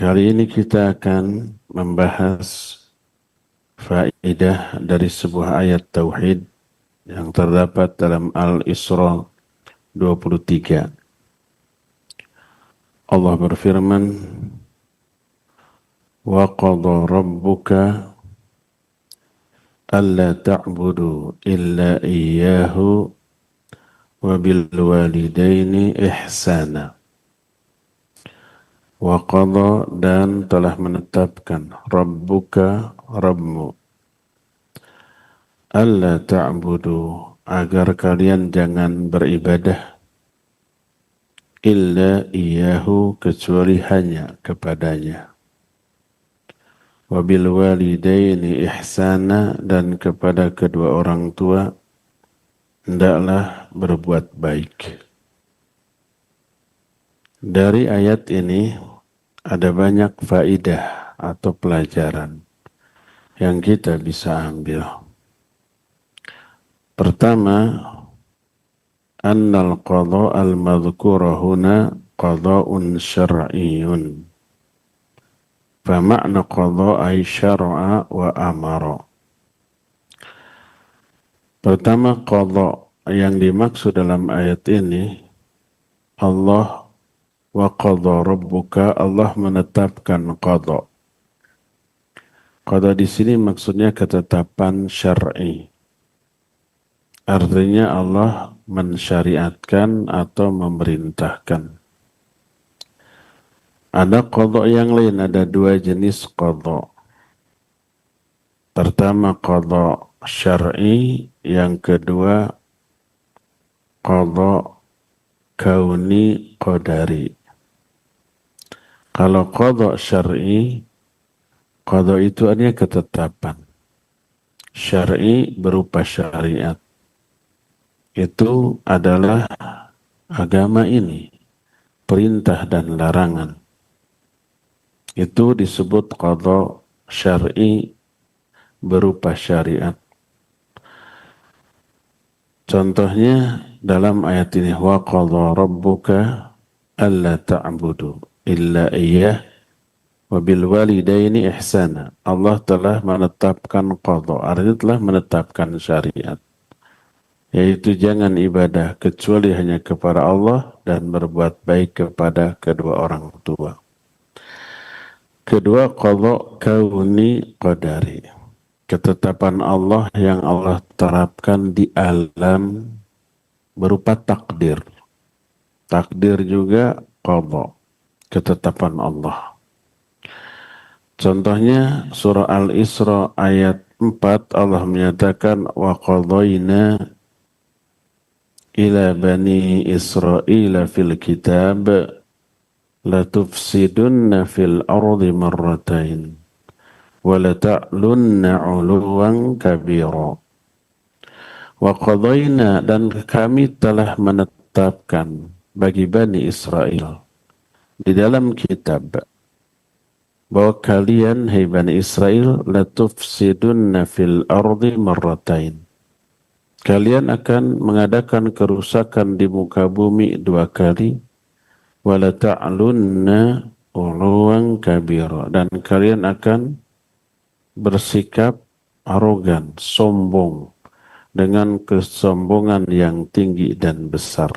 Kali ini kita akan membahas faedah dari sebuah ayat tauhid yang terdapat dalam Al-Isra 23. Allah berfirman, "Wa qadha rabbuka alla ta'budu illa iyyahu wa bil walidaini ihsana." Wa qadha, dan telah menetapkan, Rabbuka, Rabbmu, alla ta'budu, agar kalian jangan beribadah, illa iyyahu, kecuali hanya kepadanya, wabil walidaini ihsana, dan kepada kedua orang tua hendaklah berbuat baik. Dari ayat ini ada banyak faedah atau pelajaran yang kita bisa ambil. Pertama, annal qadha al-madhkura huna qadha'un syar'iyyun. Fama'na qadha ay syar'a wa amara. Pertama, qadha yang dimaksud dalam ayat ini, Allah wa qadha rabbuka, Allah menetapkan qadha. Qadha di sini maksudnya ketetapan syar'i. Artinya Allah mensyariatkan atau memerintahkan. Ada qadha yang lain, ada dua jenis qadha. Pertama qadha syar'i, yang kedua qadha kauni qadari. Kalau qadha syar'i, qadha itu artinya ketetapan. Syar'i berupa syariat. Itu adalah agama ini, perintah dan larangan. Itu disebut qadha syar'i berupa syariat. Contohnya dalam ayat ini, wa qadha rabbuka alla ta'budu illa iyyah wa bil walidaini ihsana. Allah telah menetapkan qadha, artinya telah menetapkan syariat, yaitu jangan ibadah kecuali hanya kepada Allah dan berbuat baik kepada kedua orang tua. Kedua, qadha kauni qadari, ketetapan Allah yang Allah terapkan di alam berupa takdir. Takdir juga qadha, ketetapan Allah. Contohnya surah Al-Isra ayat 4, Allah menyatakan, wa qadhaina ila bani Israila fil kitab latufsidunna fil ardi marratain wa lata'lunna 'uluwan kabira. Wa qadhaina, dan kami telah menetapkan bagi Bani Israel di dalam kitab bahwa kalian, hai Bani Israel, latufsidunna fil ardi marratain, kalian akan mengadakan kerusakan di muka bumi 2 kali, wa lata'lunna 'uluwan kabira, dan kalian akan bersikap arogan, sombong, dengan kesombongan yang tinggi dan besar.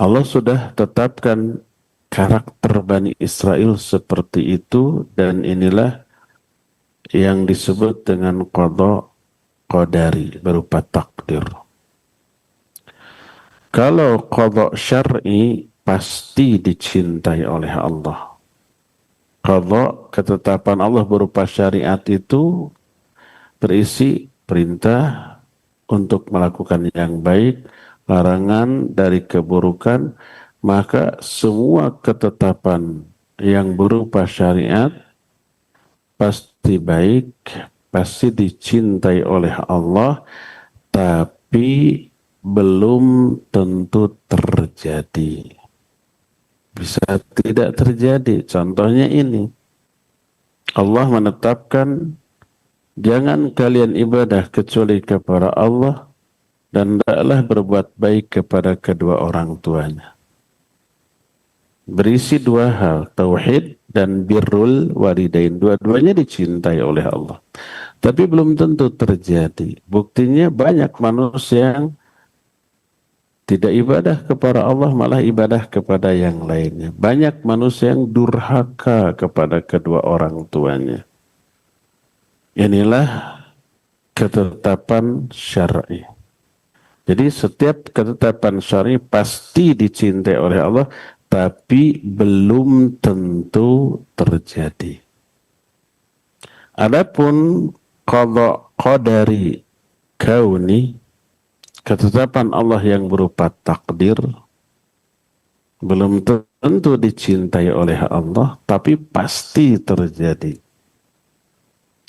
Allah sudah tetapkan karakter Bani Israel seperti itu, dan inilah yang disebut dengan qadha qadari, berupa takdir. Kalau qadha syar'i, pasti dicintai oleh Allah. Qadha, ketetapan Allah berupa syariat, itu berisi perintah untuk melakukan yang baik, larangan dari keburukan. Maka semua ketetapan yang berupa syariat pasti baik, pasti dicintai oleh Allah, tapi belum tentu terjadi. Bisa tidak terjadi. Contohnya ini, Allah menetapkan jangan kalian ibadah kecuali kepada Allah, dan hendaklah berbuat baik kepada kedua orang tuanya. berisi dua hal, tauhid dan birrul walidain. Dua-duanya dicintai oleh Allah. Tapi belum tentu terjadi. Buktinya banyak manusia yang tidak ibadah kepada Allah, malah ibadah kepada yang lainnya. Banyak manusia yang durhaka kepada kedua orang tuanya. Inilah ketetapan syar'i. Jadi setiap ketetapan syar'i pasti dicintai oleh Allah, tapi belum tentu terjadi. Adapun qadha qadari kauni, ketetapan Allah yang berupa takdir, belum tentu dicintai oleh Allah, tapi pasti terjadi.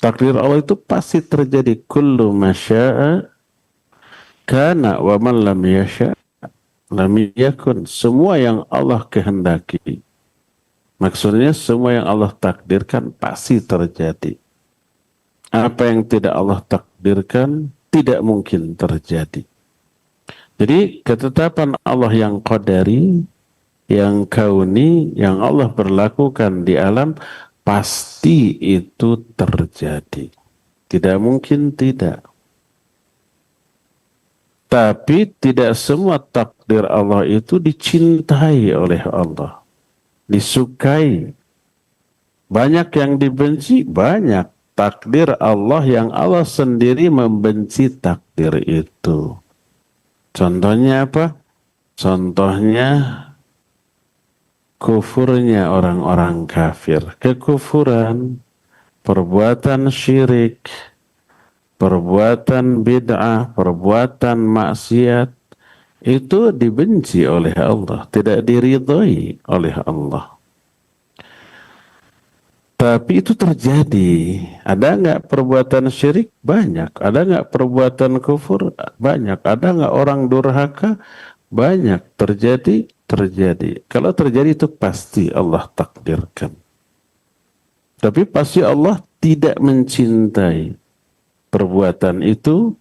Takdir Allah itu pasti terjadi. Kullu masya'a kana wa man lam yasha' lam yakun. Semua yang Allah kehendaki, maksudnya semua yang Allah takdirkan pasti terjadi. Apa yang tidak Allah takdirkan tidak mungkin terjadi. Jadi ketetapan Allah yang qadari, yang kauni, yang Allah berlakukan di alam, pasti itu terjadi. Tidak mungkin tidak. Tapi tidak semua takdir Allah itu dicintai oleh Allah, disukai. Banyak yang dibenci, banyak. Takdir Allah yang Allah sendiri membenci takdir itu. Contohnya apa? Contohnya kufurnya orang-orang kafir. Kekufuran, perbuatan syirik, perbuatan bid'ah, perbuatan maksiat, itu dibenci oleh Allah, tidak diridhoi oleh Allah. Tapi itu terjadi. Ada nggak perbuatan syirik? Banyak. Ada nggak perbuatan kufur? Banyak. Ada nggak orang durhaka? Banyak. Terjadi? Terjadi. Kalau terjadi itu pasti Allah takdirkan. Tapi pasti Allah tidak mencintai perbuatan itu,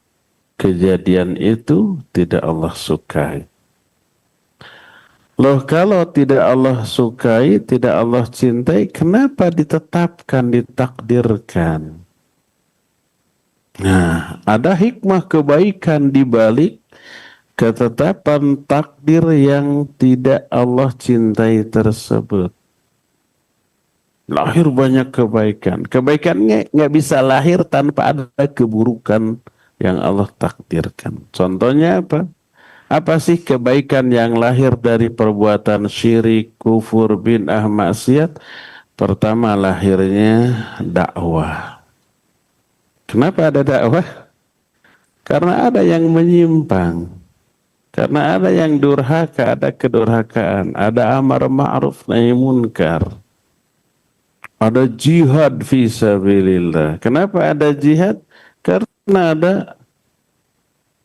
kejadian itu tidak Allah sukai. Loh, kalau tidak Allah sukai, tidak Allah cintai, kenapa ditetapkan, ditakdirkan? Nah, ada hikmah kebaikan di balik ketetapan takdir yang tidak Allah cintai tersebut. Lahir banyak kebaikan. Kebaikannya nggak bisa lahir tanpa ada keburukan yang Allah takdirkan. Contohnya apa? Apa sih kebaikan yang lahir dari perbuatan syirik, kufur, bid'ah, maksiat? Pertama lahirnya dakwah. Kenapa ada dakwah? Karena ada yang menyimpang. Karena ada yang durhaka, ada kedurhakaan. Ada amar ma'ruf nahi munkar. Ada jihad fi sabilillah. Kenapa ada jihad? Karena ada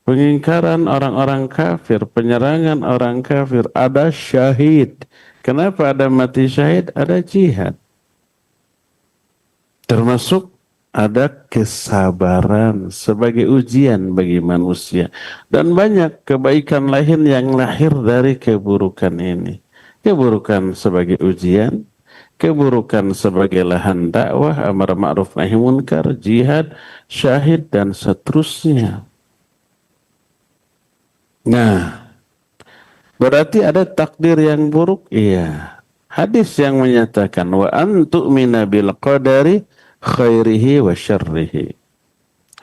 pengingkaran orang-orang kafir, penyerangan orang kafir, ada syahid. Kenapa ada mati syahid? Ada jihad. Termasuk ada kesabaran sebagai ujian bagi manusia. Dan banyak kebaikan lain yang lahir dari keburukan ini. Keburukan sebagai ujian, keburukan sebagai lahan dakwah, amar ma'ruf nahi munkar, jihad, syahid, dan seterusnya. Nah, berarti ada takdir yang buruk? Iya. Hadis yang menyatakan wa antu'mina bil qadari khairihi wa syarrihi.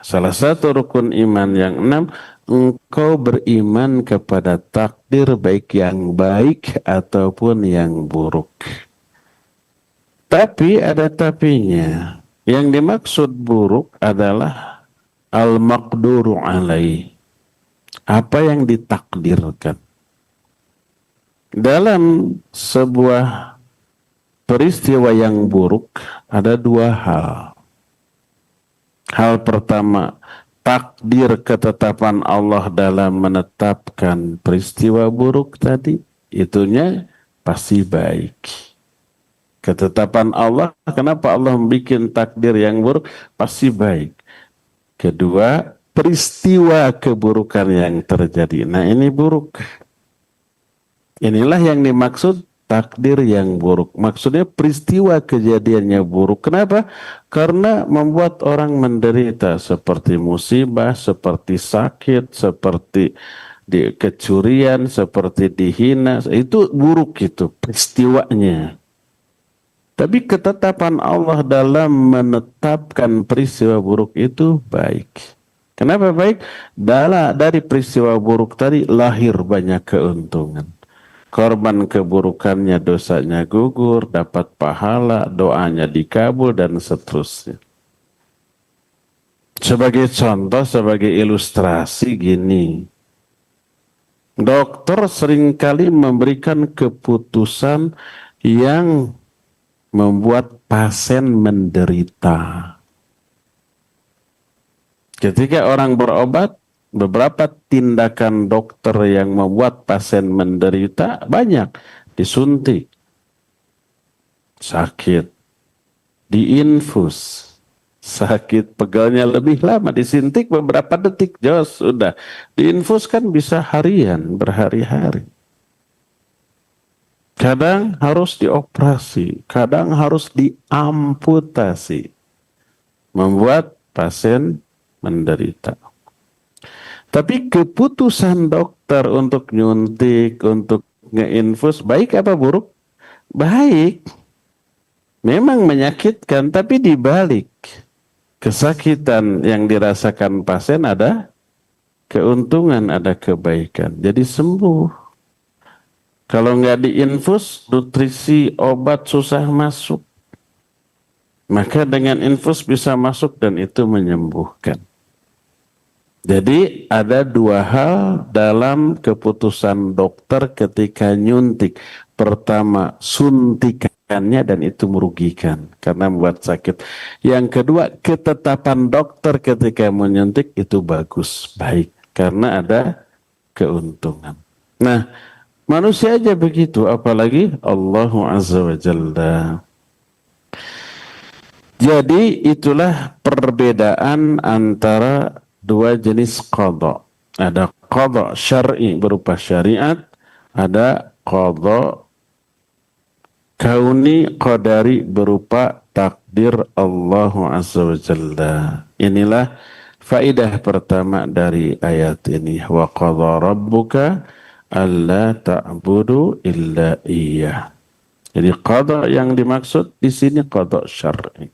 Salah satu rukun iman yang 6, engkau beriman kepada takdir baik yang baik ataupun yang buruk. Tapi ada tapinya. Yang dimaksud buruk adalah al-maqduru alaih. Apa yang ditakdirkan. Dalam sebuah peristiwa yang buruk ada dua hal. Hal pertama, takdir ketetapan Allah dalam menetapkan peristiwa buruk tadi, itunya pasti baik. Ketetapan Allah, kenapa Allah membuat takdir yang buruk? Pasti baik. Kedua, peristiwa keburukan yang terjadi. Nah, ini buruk. Inilah yang dimaksud takdir yang buruk. Maksudnya peristiwa kejadiannya buruk. Kenapa? Karena membuat orang menderita seperti musibah, seperti sakit, seperti kecurian, seperti dihina. Itu buruk itu peristiwanya. Tapi ketetapan Allah dalam menetapkan peristiwa buruk itu baik. Kenapa baik? Dari peristiwa buruk tadi lahir banyak keuntungan. Korban keburukannya dosanya gugur, dapat pahala, doanya dikabul, dan seterusnya. Sebagai contoh, sebagai ilustrasi gini. Dokter seringkali memberikan keputusan yang membuat pasien menderita. Ketika orang berobat, beberapa tindakan dokter yang membuat pasien menderita banyak. Disuntik, sakit, diinfus, sakit pegalnya lebih lama, disuntik beberapa detik, jos sudah. Diinfus kan bisa harian, berhari-hari. Kadang harus dioperasi, kadang harus diamputasi. Membuat pasien menderita. Tapi keputusan dokter untuk nyuntik, untuk ngeinfus, baik apa buruk? Baik. Memang menyakitkan, tapi dibalik kesakitan yang dirasakan pasien ada keuntungan, ada kebaikan. Jadi sembuh. Kalau nggak diinfus, nutrisi obat susah masuk. Maka dengan infus bisa masuk dan itu menyembuhkan. Jadi ada dua hal dalam keputusan dokter ketika nyuntik. Pertama, suntikannya dan itu merugikan karena membuat sakit. Yang kedua, ketetapan dokter ketika menyuntik itu bagus, baik. Karena ada keuntungan. Nah, manusia aja begitu, apalagi Allah Azza wa Jalla. Jadi itulah perbedaan antara dua jenis qadha. Ada qadha syar'i berupa syariat, ada qadha kauni qadari berupa takdir Allah Azza wa Jalla. Inilah faedah pertama dari ayat ini. Wa qadha rabbuka alla ta'budu illa iyyah. Jadi qadha yang dimaksud di sini qadha syar'i.